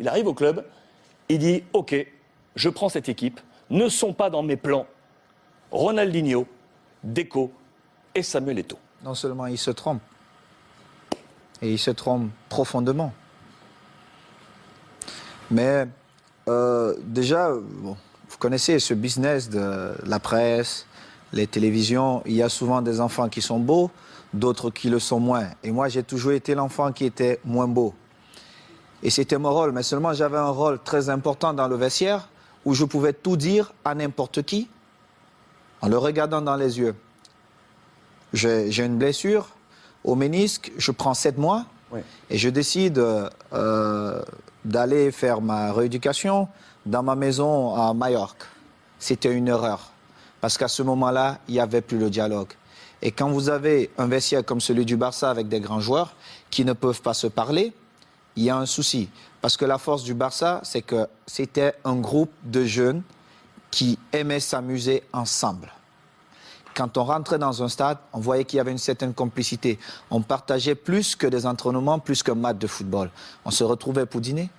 arrive au club, il dit « Ok, je prends cette équipe, ne sont pas dans mes plans Ronaldinho, Deco et Samuel Eto'o. » Non seulement il se trompe, et il se trompe profondément. Mais déjà, bon, vous connaissez ce business de la presse, les télévisions. Il y a souvent des enfants qui sont beaux, d'autres qui le sont moins. Et moi, j'ai toujours été l'enfant qui était moins beau. Et c'était mon rôle. Mais seulement, j'avais un rôle très important dans le vestiaire où je pouvais tout dire à n'importe qui en le regardant dans les yeux. J'ai une blessure au ménisque, je prends 7 mois et je décide d'aller faire ma rééducation dans ma maison à Majorque. C'était une erreur parce qu'à ce moment-là, il n'y avait plus le dialogue. Et quand vous avez un vestiaire comme celui du Barça avec des grands joueurs qui ne peuvent pas se parler, il y a un souci. Parce que la force du Barça, c'est que c'était un groupe de jeunes qui aimaient s'amuser ensemble. Quand on rentrait dans un stade, on voyait qu'il y avait une certaine complicité. On partageait plus que des entraînements, plus qu'un match de football. On se retrouvait pour dîner,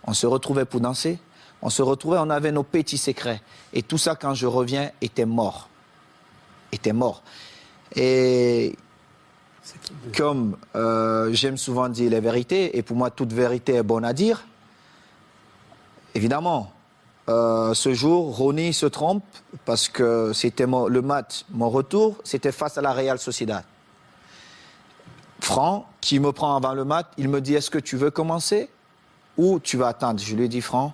on se retrouvait pour danser, on se retrouvait, on avait nos petits secrets. Et tout ça, quand je reviens, était mort. Était mort. Et comme j'aime souvent dire les vérités, et pour moi, toute vérité est bonne à dire, évidemment, ce jour, Ronny se trompe parce que c'était le match, mon retour, c'était face à la Real Sociedad. Franck, qui me prend avant le match, il me dit « Est-ce que tu veux commencer ou tu vas attendre ?» Je lui ai dit « Franck,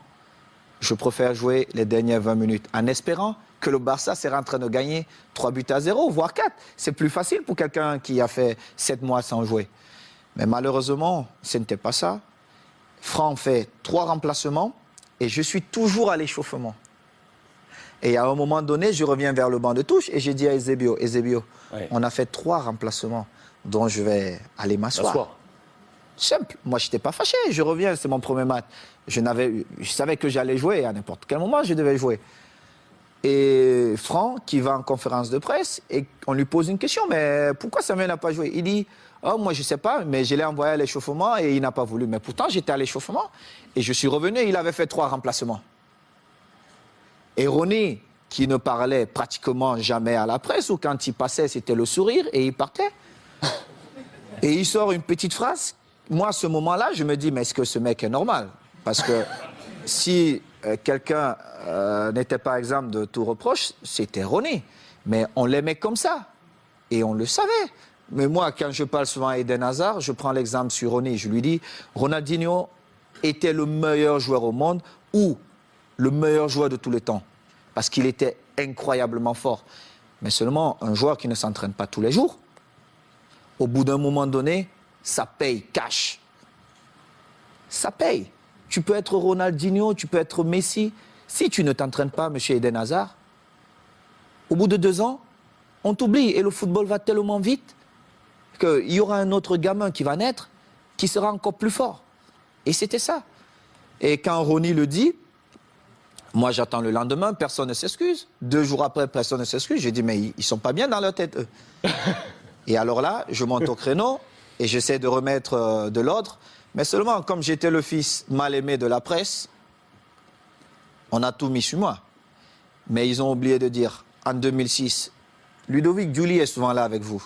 je préfère jouer les dernières 20 minutes en espérant que le Barça sera en train de gagner 3-0, voire 4. C'est plus facile pour quelqu'un qui a fait 7 mois sans jouer. » Mais malheureusement, ce n'était pas ça. Franck fait 3 remplacements. Et je suis toujours à l'échauffement. Et à un moment donné, je reviens vers le banc de touche et j'ai dit à Eusebio, on a fait 3 remplacements, dont je vais aller m'asseoir. Simple. Moi, je n'étais pas fâché. Je reviens, c'est mon premier match. Je savais que j'allais jouer à n'importe quel moment, je devais jouer. Et Franck, qui va en conférence de presse, et on lui pose une question, mais pourquoi Samuel n'a pas joué? Il dit, oh, moi je ne sais pas, mais je l'ai envoyé à l'échauffement et il n'a pas voulu. Mais pourtant, j'étais à l'échauffement et je suis revenu et il avait fait 3 remplacements. Et Ronny, qui ne parlait pratiquement jamais à la presse, ou quand il passait, c'était le sourire et il partait. Et il sort une petite phrase. Moi, à ce moment-là, je me dis, mais est-ce que ce mec est normal? Parce que si quelqu'un n'était pas exempt de tout reproche, c'était Ronny. Mais on l'aimait comme ça. Et on le savait. Mais moi, quand je parle souvent à Eden Hazard, je prends l'exemple sur Ronny. Je lui dis, Ronaldinho était le meilleur joueur au monde ou le meilleur joueur de tous les temps. Parce qu'il était incroyablement fort. Mais seulement un joueur qui ne s'entraîne pas tous les jours, au bout d'un moment donné, ça paye cash. Ça paye. Tu peux être Ronaldinho, tu peux être Messi. Si tu ne t'entraînes pas, monsieur Eden Hazard, au bout de 2 ans, on t'oublie. Et le football va tellement vite qu'il y aura un autre gamin qui va naître, qui sera encore plus fort. Et c'était ça. Et quand Ronny le dit, moi j'attends le lendemain, personne ne s'excuse. 2 jours après, personne ne s'excuse. J'ai dit, mais ils ne sont pas bien dans leur tête, eux. Et alors là, je monte au créneau et j'essaie de remettre de l'ordre. Mais seulement, comme j'étais le fils mal aimé de la presse, on a tout mis sur moi. Mais ils ont oublié de dire, en 2006, Ludovic Giuli est souvent là avec vous.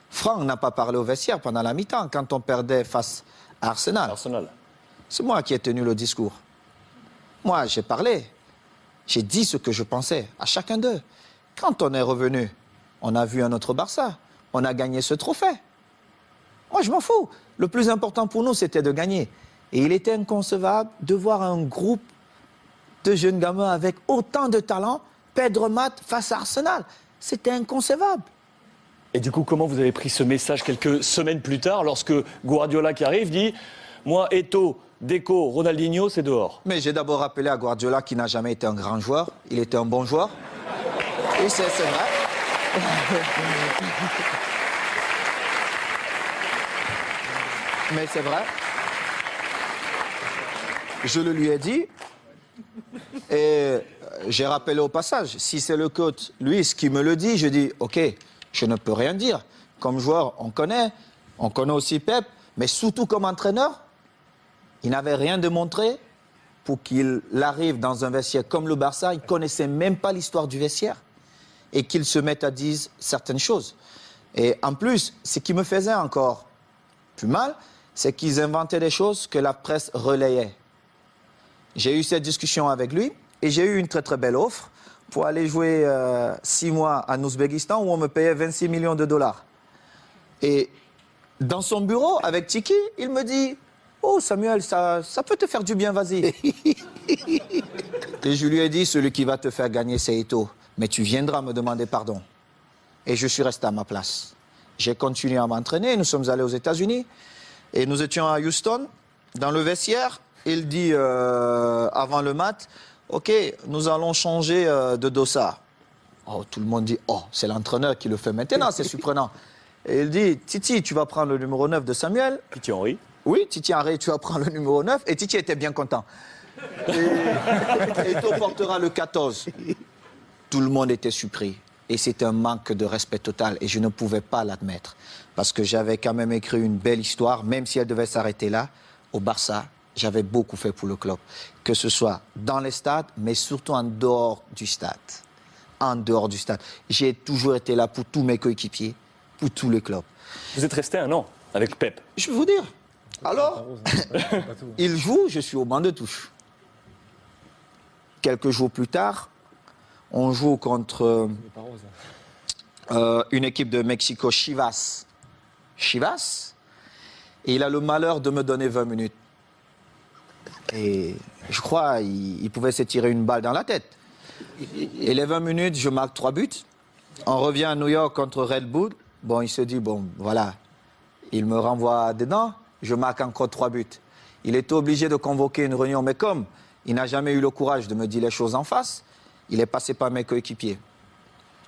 Franck n'a pas parlé au vestiaire pendant la mi-temps, quand on perdait face à Arsenal. C'est moi qui ai tenu le discours. Moi, j'ai parlé. J'ai dit ce que je pensais à chacun d'eux. Quand on est revenu, on a vu un autre Barça. On a gagné ce trophée. Moi, je m'en fous. Le plus important pour nous, c'était de gagner. Et il était inconcevable de voir un groupe de jeunes gamins avec autant de talent perdre match face à Arsenal. C'était inconcevable. Et du coup, comment vous avez pris ce message quelques semaines plus tard, lorsque Guardiola qui arrive dit « Moi, Eto'o, Deco, Ronaldinho, c'est dehors ». Mais j'ai d'abord rappelé à Guardiola qui n'a jamais été un grand joueur. Il était un bon joueur. Et c'est vrai. Mais c'est vrai. Je le lui ai dit. Et j'ai rappelé au passage, si c'est le coach, lui, ce qui me le dit, je dis, OK, je ne peux rien dire. Comme joueur, on connaît aussi Pep, mais surtout comme entraîneur, Il n'avait rien démontré pour qu'il arrive dans un vestiaire comme le Barça. Il ne connaissait même pas l'histoire du vestiaire et qu'il se mette à dire certaines choses. Et en plus, ce qui me faisait encore plus mal, c'est qu'ils inventaient des choses que la presse relayait. J'ai eu cette discussion avec lui et j'ai eu une très très belle offre pour aller jouer 6 mois en Ouzbékistan où on me payait 26 millions de dollars. Et dans son bureau, avec Tiki, il me dit « Oh Samuel, ça peut te faire du bien, vas-y. » Et je lui ai dit « Celui qui va te faire gagner, c'est Eto'o. Mais tu viendras me demander pardon. » Et je suis resté à ma place. J'ai continué à m'entraîner, nous sommes allés aux États-Unis et nous étions à Houston, dans le vestiaire. Il dit avant le match, OK, nous allons changer de dossard. Oh, tout le monde dit, oh, c'est l'entraîneur qui le fait maintenant, c'est surprenant. Et il dit, Titi, tu vas prendre le numéro 9 de Samuel. Titi Henry. Oui, Titi Henry, tu vas prendre le numéro 9. Et Titi était bien content. Et Eto'o portera le 14. Tout le monde était surpris. Et c'était un manque de respect total. Et je ne pouvais pas l'admettre. Parce que j'avais quand même écrit une belle histoire, même si elle devait s'arrêter là, au Barça. J'avais beaucoup fait pour le club. Que ce soit dans les stades, mais surtout en dehors du stade. En dehors du stade. J'ai toujours été là pour tous mes coéquipiers, pour tous les clubs. Vous êtes resté 1 an avec Pep. Je vais vous dire. Alors, il joue, je suis au banc de touche. Quelques jours plus tard, on joue contre une équipe de Mexico, Chivas. Chivas. Et il a le malheur de me donner 20 minutes. Et je crois qu'il pouvait se tirer une balle dans la tête. Et les 20 minutes, je marque 3 buts. On revient à New York contre Red Bull. Bon, il se dit, bon, voilà. Il me renvoie dedans. Je marque encore 3 buts. Il était obligé de convoquer une réunion. Mais comme il n'a jamais eu le courage de me dire les choses en face, il est passé par mes coéquipiers.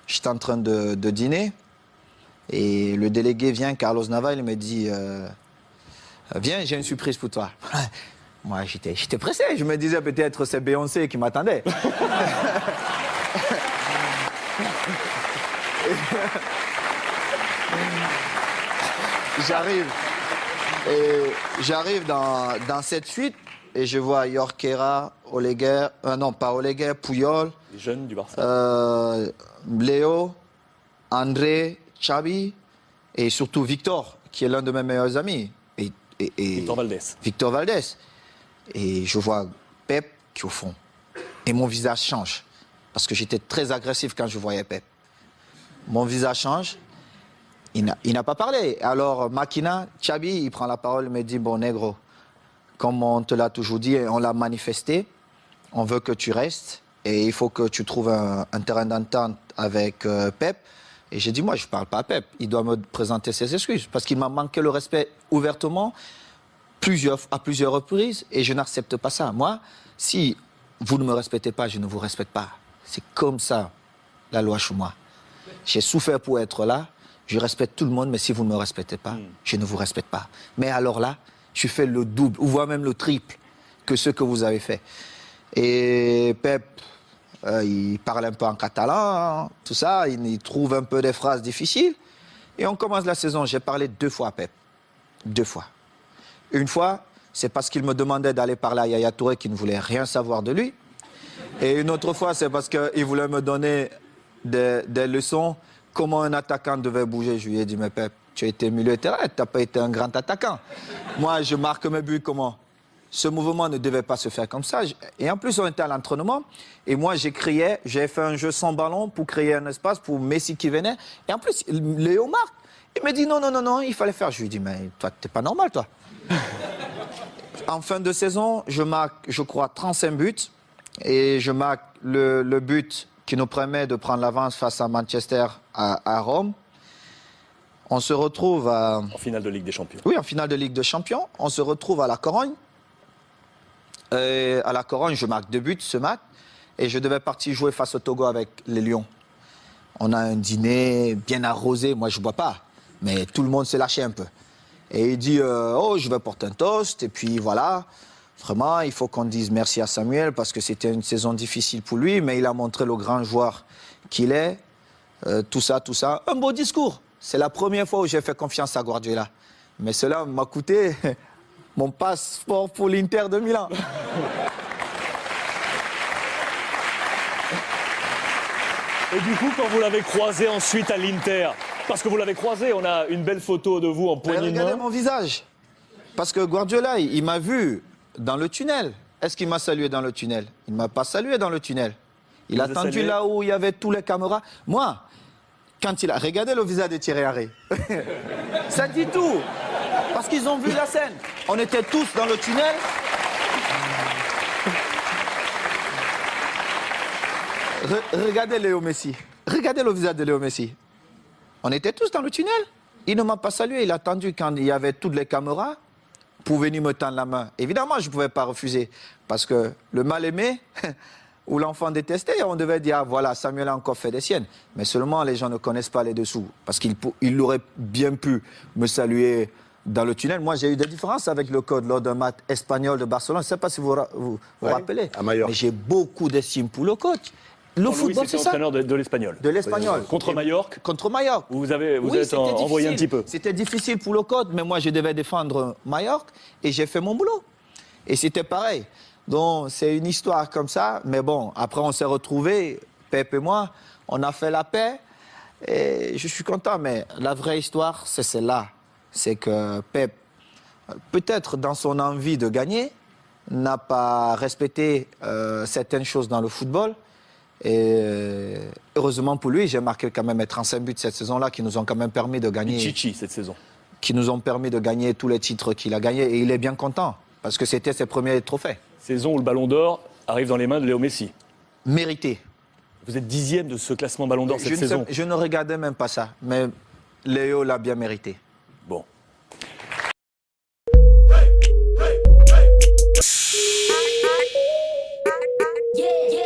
J'étais en train de dîner. Et le délégué vient, Carlos Nava, il me dit, viens, j'ai une surprise pour toi. Moi, j'étais pressé. Je me disais peut-être c'est Beyoncé qui m'attendait. J'arrive dans cette suite et je vois Jorquera, Oleguer, non pas Oleguer, Puyol, Les jeunes du Barça. Léo, André, Xavi et surtout Victor, qui est l'un de mes meilleurs amis. Et Victor Valdés. Victor Valdés. Et je vois Pep qui est au fond. Et mon visage change. Parce que j'étais très agressif quand je voyais Pep. Mon visage change. Il n'a pas parlé. Alors, Makina, Xabi, il prend la parole et me dit, bon, négro, comme on te l'a toujours dit et on l'a manifesté, on veut que tu restes et il faut que tu trouves un terrain d'entente avec Pep. Et j'ai dit, moi, je ne parle pas à Pep. Il doit me présenter ses excuses. Parce qu'il m'a manqué le respect ouvertement à plusieurs reprises et je n'accepte pas ça. Moi, si vous ne me respectez pas, je ne vous respecte pas. C'est comme ça, la loi chez moi. J'ai souffert pour être là, je respecte tout le monde, mais si vous ne me respectez pas, je ne vous respecte pas. Mais alors là, je fais le double, ou voire même le triple que ce que vous avez fait. Et Pep, il parle un peu en catalan, tout ça, il trouve un peu des phrases difficiles. Et on commence la saison, j'ai parlé 2 fois à Pep. 2 fois. Une fois, c'est parce qu'il me demandait d'aller parler à Yaya Touré qui ne voulait rien savoir de lui. Et une autre fois, c'est parce qu'il voulait me donner des leçons, comment un attaquant devait bouger. Je lui ai dit, mais Pep, tu as été milieu de terrain, tu n'as pas été un grand attaquant. Moi, je marque mes buts comment? Ce mouvement ne devait pas se faire comme ça. Et en plus, on était à l'entraînement. Et moi, j'ai fait un jeu sans ballon pour créer un espace pour Messi qui venait. Et en plus, Léo marque. Il me dit, non, il fallait faire. Je lui ai dit, mais toi, t'es pas normal, toi. En fin de saison, je marque, je crois, 35 buts. Et je marque le but qui nous permet de prendre l'avance face à Manchester à Rome. On se retrouve En finale de Ligue des Champions. Oui, en finale de Ligue des Champions. On se retrouve à la Corogne. Et à la Corogne, je marque 2 buts ce match. Et je devais partir jouer face au Togo avec les Lions. On a un dîner bien arrosé. Moi, je ne bois pas. Mais tout le monde s'est lâché un peu. Et il dit, oh, je vais porter un toast. Et puis voilà. Vraiment, il faut qu'on dise merci à Samuel parce que c'était une saison difficile pour lui. Mais il a montré le grand joueur qu'il est. Tout ça. Un beau discours. C'est la première fois où j'ai fait confiance à Guardiola. Mais cela m'a coûté mon passeport pour l'Inter de Milan. Et du coup, quand vous l'avez croisé ensuite à l'Inter, parce que vous l'avez croisé, on a une belle photo de vous en poignée de Regardez main. mon visage. Parce que Guardiola, il m'a vu dans le tunnel. Est-ce qu'il m'a salué dans le tunnel? Il ne m'a pas salué dans le tunnel. Il a vous a attendu salué? là où il y avait tous les caméras. Moi, quand il a... Regardez le visage de Thierry Henry. Ça dit tout. Parce qu'ils ont vu la scène. On était tous dans le tunnel. Regardez Léo Messi. Regardez le visage de Léo Messi. On était tous dans le tunnel. Il ne m'a pas salué. Il a attendu quand il y avait toutes les caméras pour venir me tendre la main. Évidemment, je ne pouvais pas refuser. Parce que le mal-aimé ou l'enfant détesté, on devait dire, ah, voilà, Samuel a encore fait des siennes. Mais seulement, les gens ne connaissent pas les dessous. Parce qu'il aurait bien pu me saluer dans le tunnel. Moi, j'ai eu des différences avec le code lors d'un match espagnol de Barcelone. Je ne sais pas si vous vous rappelez. à Majorque. Mais j'ai beaucoup d'estime pour le coach. Le Louis, football, c'était c'est ça. entraîneur de l'Espagnol. De l'Espagnol. Contre Majorque, Contre Majorque. vous êtes Oui, c'était envoyé un difficile. petit peu. C'était difficile pour le code, mais moi, je devais défendre Majorque et j'ai fait mon boulot. Et c'était pareil. Donc, c'est une histoire comme ça. Mais bon, après, on s'est retrouvés, Pep et moi, on a fait la paix. Et je suis content, mais la vraie histoire, c'est celle-là. C'est que Pep, peut-être dans son envie de gagner, n'a pas respecté certaines choses dans le football. Et heureusement pour lui, j'ai marqué quand même 35 buts cette saison-là qui nous ont quand même permis de gagner. Chichi cette saison. Qui nous ont permis de gagner tous les titres qu'il a gagnés. Et il est bien content parce que c'était ses premiers trophées. Saison où le Ballon d'Or arrive dans les mains de Léo Messi. Mérité. Vous êtes 10e de ce classement Ballon d'Or cette saison. Je ne regardais même pas ça, mais Léo l'a bien mérité. Bon. Yeah, yeah.